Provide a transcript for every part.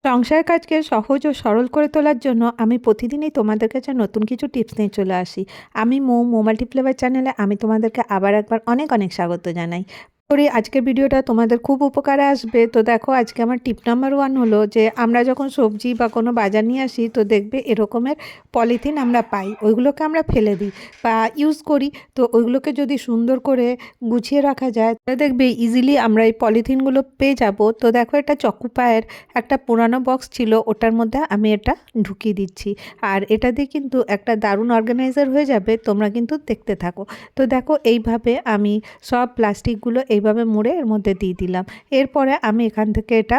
সংসার কাজকে সহজ ও সরল করে তোলার জন্য আমি প্রতিদিনই তোমাদের কাছে নতুন কিছু টিপস নিয়ে চলে আসি। আমি মৌ মাল্টিফ্লেভার চ্যানেলে আমি তোমাদেরকে আবার একবার অনেক অনেক স্বাগত জানাই। করি আজকের ভিডিওটা তোমাদের খুব উপকারে আসবে। তো দেখো, আজকে আমার টিপ নাম্বার 1 হলো যে আমরা যখন সবজি বা কোনো বাজার নিয়ে আসি তো দেখবে এরকমের পলিথিন আমরা পাই, ওইগুলোকে আমরা ফেলে দিই বা ইউজ করি। তো ওইগুলোকে যদি সুন্দর করে গুছিয়ে রাখা যায় তাহলে দেখবে ইজিলি আমরা এই পলিথিনগুলো পেয়ে যাব। তো দেখো, এটা চকুপায়ের একটা পুরানো বক্স ছিল, ওটার মধ্যে আমি এটা ঢুকিয়ে দিচ্ছি। আর এটা দিয়ে কিন্তু একটা দারুণ অর্গানাইজার হয়ে যাবে, তোমরা কিন্তু দেখতে থাকো। তো দেখো, এইভাবে আমি সব প্লাস্টিকগুলো এইভাবে মুড়ে এর মধ্যে দিয়ে দিলাম। এরপরে আমি এখান থেকে এটা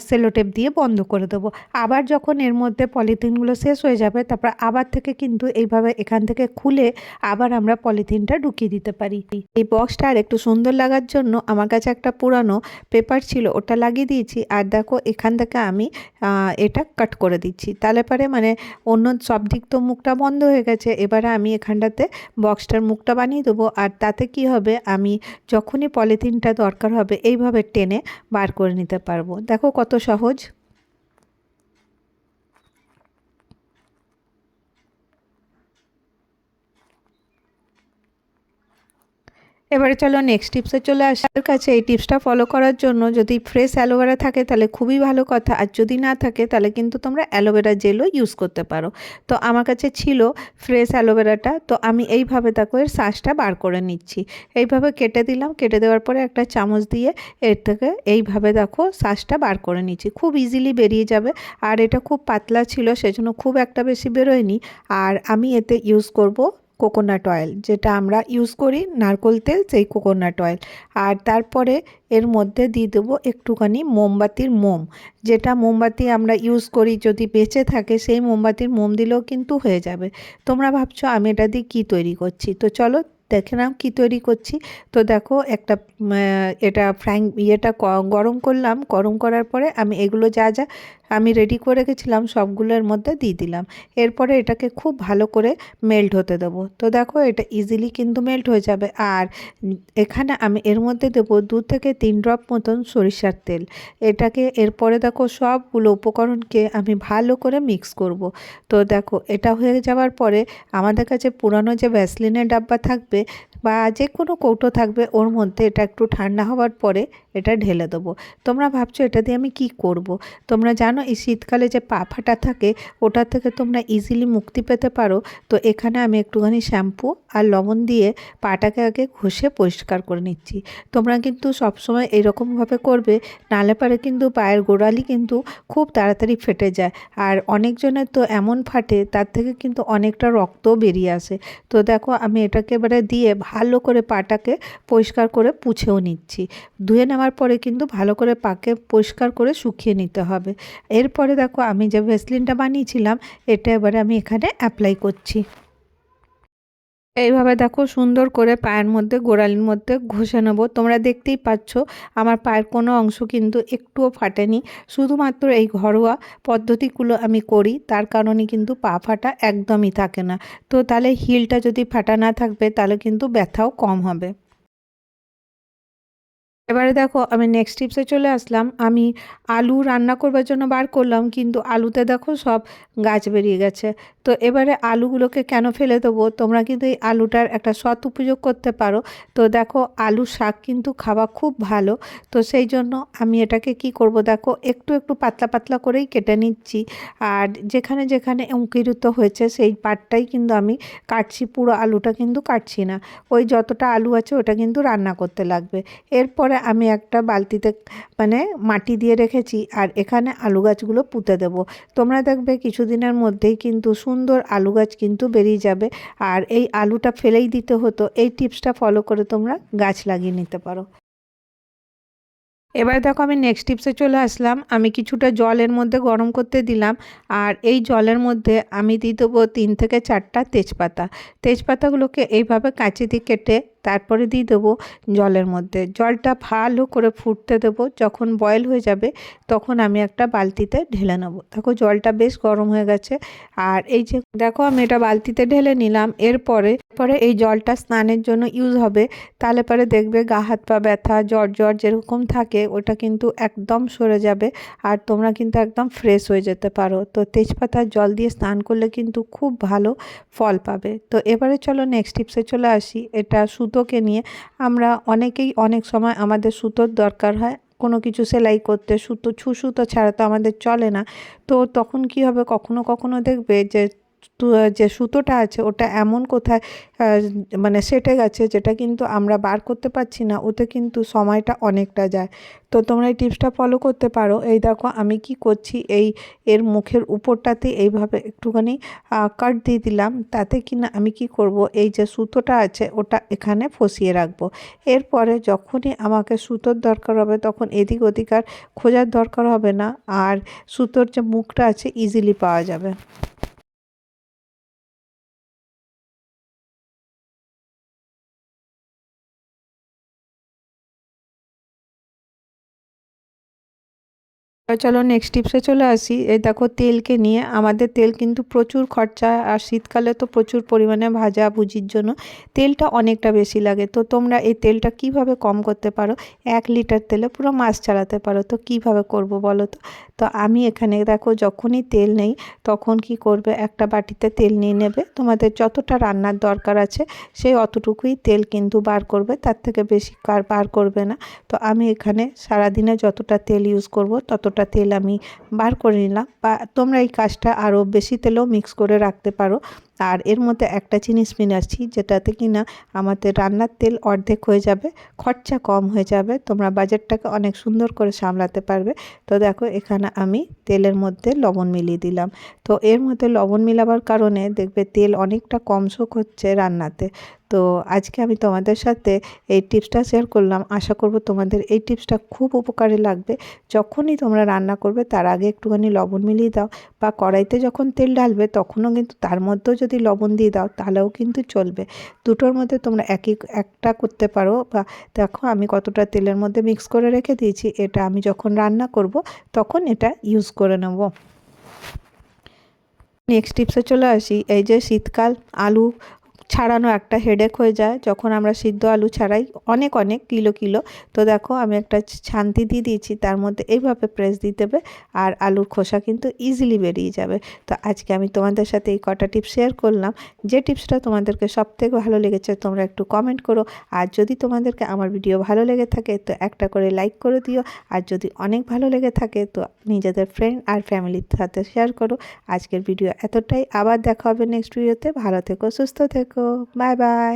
সেলোটেপ দিয়ে বন্ধ করে দেবো। আবার যখন এর মধ্যে পলিথিনগুলো শেষ হয়ে যাবে তারপর আবার থেকে কিন্তু এইভাবে এখান থেকে খুলে আবার আমরা পলিথিনটা ঢুকিয়ে দিতে পারি। এই বক্সটা আর একটু সুন্দর লাগার জন্য আমার কাছে একটা পুরানো পেপার ছিল, ওটা লাগিয়ে দিয়েছি। আর দেখো, এখান থেকে আমি এটা কাট করে দিচ্ছি, তাহলে পরে মানে অন্য সব দিক তো মুখটা বন্ধ হয়ে গেছে। এবারে আমি এখানটাতে বক্সটার মুখটা বানিয়ে দেবো। আর তাতে কি হবে, আমি যখনই পলিথিনটা দরকার হবে এইভাবে টেনে বার করে নিতে পারবো। দেখো কত সহজ। এবারে চলো নেক্সট টিপসে চলে আসি। আমার কাছে এই টিপসটা ফলো করার জন্য যদি ফ্রেশ অ্যালোভেরা থাকে তাহলে খুবই ভালো কথা, আর যদি না থাকে তাহলে কিন্তু তোমরা অ্যালোভেরা জেলও ইউজ করতে পারো। তো আমার কাছে ছিল ফ্রেশ অ্যালোভেরাটা, তো আমি এইভাবে দেখো এর শাঁসটা বার করে নিচ্ছি। এইভাবে কেটে দিলাম, কেটে দেওয়ার পরে একটা চামচ দিয়ে এর থেকে এইভাবে দেখো শাঁসটা বার করে নিচ্ছি, খুব ইজিলি বেরিয়ে যাবে। আর এটা খুব পাতলা ছিল সেজন্য খুব একটা বেশি বেরোয়নি। আর আমি এতে ইউজ করব কোকোনাট অয়েল, যেটা আমরা ইউজ করি নারকেল তেল, সেই কোকোনাট অয়েল। আর তারপরে এর মধ্যে দিয়ে দেবো একটুখানি মোমবাতির মোম, যেটা মোমবাতি আমরা ইউজ করি যদি বেঁচে থাকে সেই মোমবাতির মোম দিলেও কিন্তু হয়ে যাবে। তোমরা ভাবছো আমি এটা দিয়ে কী তৈরি করছি, তো চলো দেখে নাও কী তৈরি করছি। তো দেখো, একটা এটা ইয়েটা গরম করলাম, গরম করার পরে আমি এগুলো যা যা আমি রেডি করে রেখেছিলাম সবগুলোর মধ্যে দিয়ে দিলাম। এরপরে এটাকে খুব ভালো করে মেল্ট হতে দেবো। তো দেখো, এটা ইজিলি কিন্তু মেল্ট হয়ে যাবে। আর এখানে আমি এর মধ্যে দেবো 2 থেকে 3 ড্রপ মতন সরিষার তেল। এটাকে এরপরে দেখো সবগুলো উপকরণকে আমি ভালো করে মিক্স করব। তো দেখো, এটা হয়ে যাওয়ার পরে আমাদের কাছে পুরানো যে ভ্যাসলিনের ডাব্বা থাকবে বা যে কোনো কৌটো থাকবে, ওর মধ্যে এটা একটু ঠান্ডা হওয়ার পরে এটা ঢেলে দেবো। তোমরা ভাবছো এটা দিয়ে আমি কি করব। তোমরা জানো এই শীতকালে যে পা ফাটা থাকে ওটা থেকে তোমরা ইজিলি মুক্তি পেতে পারো। তো এখানে আমি একটুখানি শ্যাম্পু আর লবণ দিয়ে পাটাকে আগে ঘষে পরিষ্কার করে নিচ্ছি। তোমরা কিন্তু সবসময় এরকমভাবে করবে, নাহলে পারে কিন্তু পায়ের গোড়ালি কিন্তু খুব তাড়াতাড়ি ফেটে যায়। আর অনেকজনের তো এমন ফাটে তার থেকে কিন্তু অনেকটা রক্তও বেরিয়ে আসে। তো দেখো, আমি এটাকে এবারে দিয়ে ভালো করে পাটাকে পরিষ্কার করে পুছেও নিচ্ছি। ধুয়ে নেওয়ার পরে কিন্তু ভালো করে পাকে পরিষ্কার করে শুকিয়ে নিতে হবে। এরপরে দেখো, আমি যে ভেসলিনটা বানিয়েছিলাম এটা এবারে আমি এখানে অ্যাপ্লাই করছি। এইভাবে দেখো সুন্দর করে পায়ের মধ্যে গোড়ালির মধ্যে ঘষে নেবো। তোমরা দেখতেই পাচ্ছ আমার পায়ের কোনো অংশ কিন্তু একটুও ফাটেনি। শুধুমাত্র এই ঘরোয়া পদ্ধতিগুলো আমি করি, তার কারণে কিন্তু পা ফাটা একদমই থাকে না। তো তাহলে হিলটা যদি ফাটা না থাকবে তাহলে কিন্তু ব্যথাও কম হবে। এবারে দেখো, আমি নেক্সট টিপসে চলে আসলাম। আমি আলু রান্না করবার জন্য বার করলাম, কিন্তু আলুতে দেখো সব গাছ বেরিয়ে গেছে। তো এবারে আলুগুলোকে কেন ফেলে দেবো, তোমরা কিন্তু এই আলুটার একটা সৎ উপযোগ করতে পারো। তো দেখো, আলু শাক কিন্তু খাওয়া খুব ভালো। তো সেই জন্য আমি এটাকে কি করব, দেখো একটু একটু পাতলা পাতলা করেই কেটে নিচ্ছি। আর যেখানে যেখানে অঙ্কুরিত হয়েছে সেই পাটটাই কিন্তু আমি কাটছি, পুরো আলুটা কিন্তু কাটছি না। ওই যতটা আলু আছে ওটা কিন্তু রান্না করতে লাগবে। এরপরে আমি একটা বালতিতে মানে মাটি দিয়ে রেখেছি, আর এখানে আলু গাছগুলো পুঁতে দেবো। তোমরা দেখবে কিছুদিনের মধ্যেই কিন্তু সুন্দর আলু গাছ কিন্তু বেরিয়ে যাবে। আর এই আলুটা ফেলেই দিতে হতো, এই টিপসটা ফলো করে তোমরা গাছ লাগিয়ে নিতে পারো। এবার দেখো, আমি নেক্সট টিপসে চলে আসলাম। আমি কিছুটা জলের মধ্যে গরম করতে দিলাম, আর এই জলের মধ্যে আমি দিয়ে দেবো 3 থেকে 4টা তেজপাতা। তেজপাতাগুলোকে এইভাবে কাঁচি দিয়ে কেটে তারপরে দিয়ে দেবো জলের মধ্যে। জলটা ভালো করে ফুটতে দেবো, যখন বয়েল হয়ে যাবে তখন আমি একটা বালতিতে ঢেলে নেবো। দেখো জলটা বেশ গরম হয়ে গেছে, আর এই যে দেখো আমি এটা বালতিতে ঢেলে নিলাম। এরপরে এই জলটা স্নানের জন্য ইউজ হবে। তাহলে পরে দেখবে গা হাত পা ব্যথা, জ্বর যেরকম থাকে ওটা কিন্তু একদম সরে যাবে, আর তোমরা কিন্তু একদম ফ্রেশ হয়ে যেতে পারো। তো তেজপাতার জল দিয়ে স্নান করলে কিন্তু খুব ভালো ফল পাবে। তো এবারে চলো নেক্সট টিপসে চলে আসি। এটা সুতোকে নিয়ে। আমরা অনেকেই অনেক সময় আমাদের সুতোর দরকার হয় কোনো কিছু সেলাই করতে, সুতো ছাড়া তো আমাদের চলে না। তো তখন কি হবে, কখনো কখনো দেখবে যে যে সুতোটা আছে ওটা এমন কোথায় মানে সেটে গেছে যেটা কিন্তু আমরা বার করতে পারছি না, ওতে কিন্তু সময়টা অনেকটা যায়। তো তোমরা এই টিপসটা ফলো করতে পারো। এই দেখো আমি কি করছি, এর মুখের উপরটাতে এইভাবে একটুখানি কাট দিয়ে দিলাম। তাতে কিনা আমি কি করব, এই যে সুতোটা আছে ওটা এখানে ফসিয়ে রাখবো। এরপরে যখনই আমাকে সুতোর দরকার হবে তখন এদিক ওদিক আর খোঁজার দরকার হবে না, আর সুতোর যে মুখটা আছে ইজিলি পাওয়া যাবে। চলো নেক্সট টিপসে চলে আসি। এই দেখো তেলকে নিয়ে। আমাদের তেল কিন্তু প্রচুর খরচা, আর শীতকালে তো প্রচুর পরিমাণে ভাজা ভুজির জন্য তেলটা অনেকটা বেশি লাগে। তো তোমরা এই তেলটা কিভাবে কম করতে পারো, 1 লিটার তেলে পুরো মাস চালাতে পারো। তো কিভাবে করব বলো তো। তো আমি এখানে দেখো যখনই তেল নেই তখন কি করবে, একটা বাটিতে তেল নিয়ে নেবে। তোমাদের যতটা রান্নার দরকার আছে সেই অতটুকুই তেল কিন্তু বার করবে, তার থেকে বেশি বার করবে না। তো আমি এখানে সারাদিনে যতটা তেল ইউজ করব ততটা তেল আমি বার করে নিলাম। বা তোমরা এই কাজটা আরও বেশি তেলেও মিক্স করে রাখতে পারো। আর এর মধ্যে একটা জিনিস মিলাচ্ছি যেটাতে কিনা আমাদের রান্নার তেল অর্ধেক হয়ে যাবে, খরচা কম হয়ে যাবে, তোমরা বাজেটটাকে অনেক সুন্দর করে সামলাতে পারবে। তো দেখো এখানে আমি তেলের মধ্যে লবণ মিলিয়ে দিলাম। তো এর মধ্যে লবণ মেলাবার কারণে দেখবে তেল অনেকটা কম শোক হচ্ছে রান্নাতে। তো আজকে আমি তোমাদের সাথে এই টিপসটা শেয়ার করলাম। আশা করব তোমাদের এই টিপসটা খুব উপকারে লাগবে। যখনই তোমরা রান্না করবে তার আগে একটুখানি লবণ মিলিয়ে দাও, বা কড়াইতে যখন তেল ঢালবে তখনও কিন্তু তার মধ্যেও যদি লবণ দিয়ে দাও তাহলেও কিন্তু চলবে। দুটোর মধ্যে তোমরা একটা করতে পারো। বা দেখো আমি কতটা তেলের মধ্যে মিক্স করে রেখে দিয়েছি, এটা আমি যখন রান্না করব তখন এটা ইউজ করে নেব। নেক্সট টিপসে চলে আসি। এই যে শীতকাল, আলু ছাড়ানো একটা হেডেক হয়ে যায় যখন আমরা সিদ্ধ আলু ছাড়াই অনেক অনেক কিলো কিলো। তো দেখো আমি একটা ছান্তি দিয়ে দিয়েছি, তার মধ্যে এইভাবে প্রেস দিয়ে দেবে আর আলুর খোসা কিন্তু ইজিলি বেরিয়ে যাবে। তো আজকে আমি তোমাদের সাথে এই কটা টিপস শেয়ার করলাম। যে টিপসটা তোমাদেরকে সবথেকে ভালো লেগেছে তোমরা একটু কমেন্ট করো। আর যদি তোমাদেরকে আমার ভিডিও ভালো লেগে থাকে তো একটা করে লাইক করে দিও। আর যদি অনেক ভালো লেগে থাকে তো নিজেদের ফ্রেন্ড আর ফ্যামিলির সাথে শেয়ার করো। আজকের ভিডিও এতটাই, আবার দেখা হবে নেক্সট ভিডিওতে। ভালো থেকো, সুস্থ থেকো, বাই বাই।